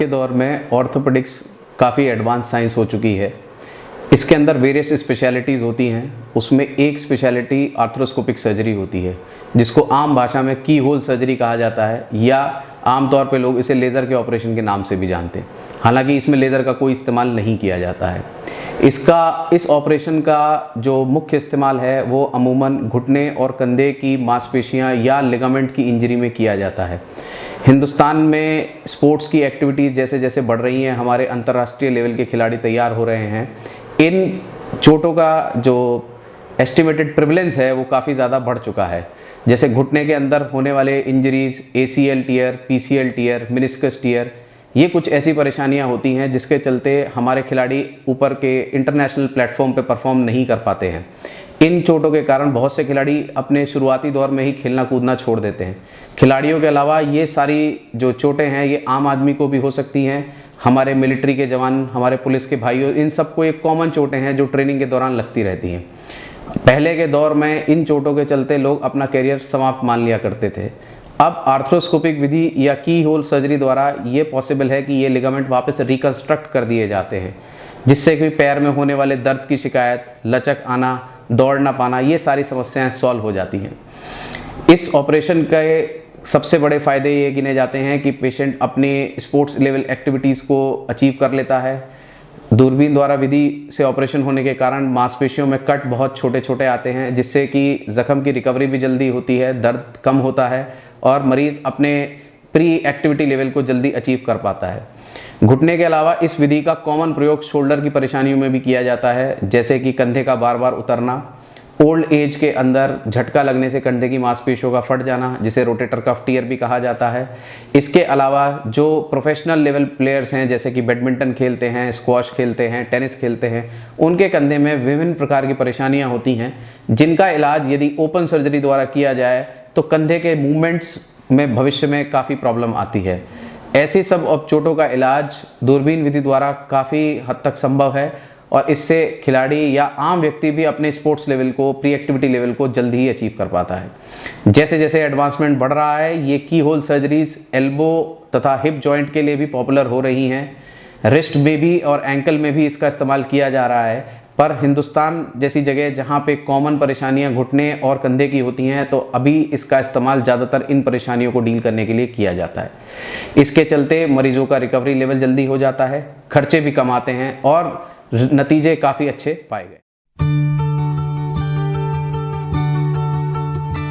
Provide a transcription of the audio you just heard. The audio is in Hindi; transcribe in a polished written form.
के दौर में ऑर्थोपेडिक्स काफ़ी एडवांस साइंस हो चुकी है। इसके अंदर वेरियस स्पेशलिटीज़ होती हैं। उसमें एक स्पेशलिटी आर्थ्रोस्कोपिक सर्जरी होती है, जिसको आम भाषा में की होल सर्जरी कहा जाता है, या आमतौर पे लोग इसे लेज़र के ऑपरेशन के नाम से भी जानते हैं। हालांकि इसमें लेज़र का कोई इस्तेमाल नहीं किया जाता है। इस ऑपरेशन का जो मुख्य इस्तेमाल है वो अमूमन घुटने और कंधे की मांसपेशियां या लिगामेंट की इंजरी में किया जाता है। हिंदुस्तान में स्पोर्ट्स की एक्टिविटीज़ जैसे जैसे बढ़ रही हैं, हमारे अंतर्राष्ट्रीय लेवल के खिलाड़ी तैयार हो रहे हैं। इन चोटों का जो एस्टिमेटेड प्रिवलेंस है वो काफ़ी ज़्यादा बढ़ चुका है। जैसे घुटने के अंदर होने वाले injuries, ACL tear, PCL tear, meniscus tear, ये कुछ ऐसी परेशानियां होती हैं जिसके चलते हमारे खिलाड़ी ऊपर के इंटरनेशनल प्लेटफॉर्म पे परफॉर्म नहीं कर पाते हैं। इन चोटों के कारण बहुत से खिलाड़ी अपने शुरुआती दौर में ही खेलना कूदना छोड़ देते हैं। खिलाड़ियों के अलावा ये सारी जो चोटें हैं ये आम आदमी को भी हो सकती हैं। हमारे मिलिट्री के जवान, हमारे पुलिस के भाइयों, इन सबको एक कॉमन चोटें हैं जो ट्रेनिंग के दौरान लगती रहती हैं। पहले के दौर में इन चोटों के चलते लोग अपना करियर समाप्त मान लिया करते थे। अब आर्थ्रोस्कोपिक विधि या की होल सर्जरी द्वारा ये पॉसिबल है कि ये लिगामेंट वापस रिकंस्ट्रक्ट कर दिए जाते हैं, जिससे कि पैर में होने वाले दर्द की शिकायत, लचक आना, दौड़ ना पाना, ये सारी समस्याएं सॉल्व हो जाती हैं। इस ऑपरेशन के सबसे बड़े फ़ायदे ये गिने जाते हैं कि पेशेंट अपने स्पोर्ट्स लेवल एक्टिविटीज़ को अचीव कर लेता है। दूरबीन द्वारा विधि से ऑपरेशन होने के कारण मांसपेशियों में कट बहुत छोटे छोटे आते हैं, जिससे कि ज़ख्म की रिकवरी भी जल्दी होती है, दर्द कम होता है और मरीज़ अपने प्री एक्टिविटी लेवल को जल्दी अचीव कर पाता है। घुटने के अलावा इस विधि का कॉमन प्रयोग शोल्डर की परेशानियों में भी किया जाता है, जैसे कि कंधे का बार बार उतरना, ओल्ड एज के अंदर झटका लगने से कंधे की मांसपेशियों का फट जाना, जिसे रोटेटर कफ टीयर भी कहा जाता है। इसके अलावा जो प्रोफेशनल लेवल प्लेयर्स हैं, जैसे कि बैडमिंटन खेलते हैं, स्क्वॉश खेलते हैं, टेनिस खेलते हैं, उनके कंधे में विभिन्न प्रकार की परेशानियां होती हैं, जिनका इलाज यदि ओपन सर्जरी द्वारा किया जाए तो कंधे के मूवमेंट्स में भविष्य में काफ़ी प्रॉब्लम आती है। ऐसी सब चोटों का इलाज दूरबीन विधि द्वारा काफ़ी हद तक संभव है और इससे खिलाड़ी या आम व्यक्ति भी अपने स्पोर्ट्स लेवल को, प्री एक्टिविटी लेवल को जल्दी ही अचीव कर पाता है। जैसे जैसे एडवांसमेंट बढ़ रहा है, ये की होल सर्जरीज एल्बो तथा हिप जॉइंट के लिए भी पॉपुलर हो रही हैं। रिस्ट में भी और एंकल में भी इसका इस्तेमाल किया जा रहा है। पर हिंदुस्तान जैसी जगह जहाँ पे कॉमन परेशानियाँ घुटने और कंधे की होती हैं, तो अभी इसका इस्तेमाल ज़्यादातर इन परेशानियों को डील करने के लिए किया जाता है। इसके चलते मरीजों का रिकवरी लेवल जल्दी हो जाता है, खर्चे भी कम आते हैं और नतीजे काफ़ी अच्छे पाए गए।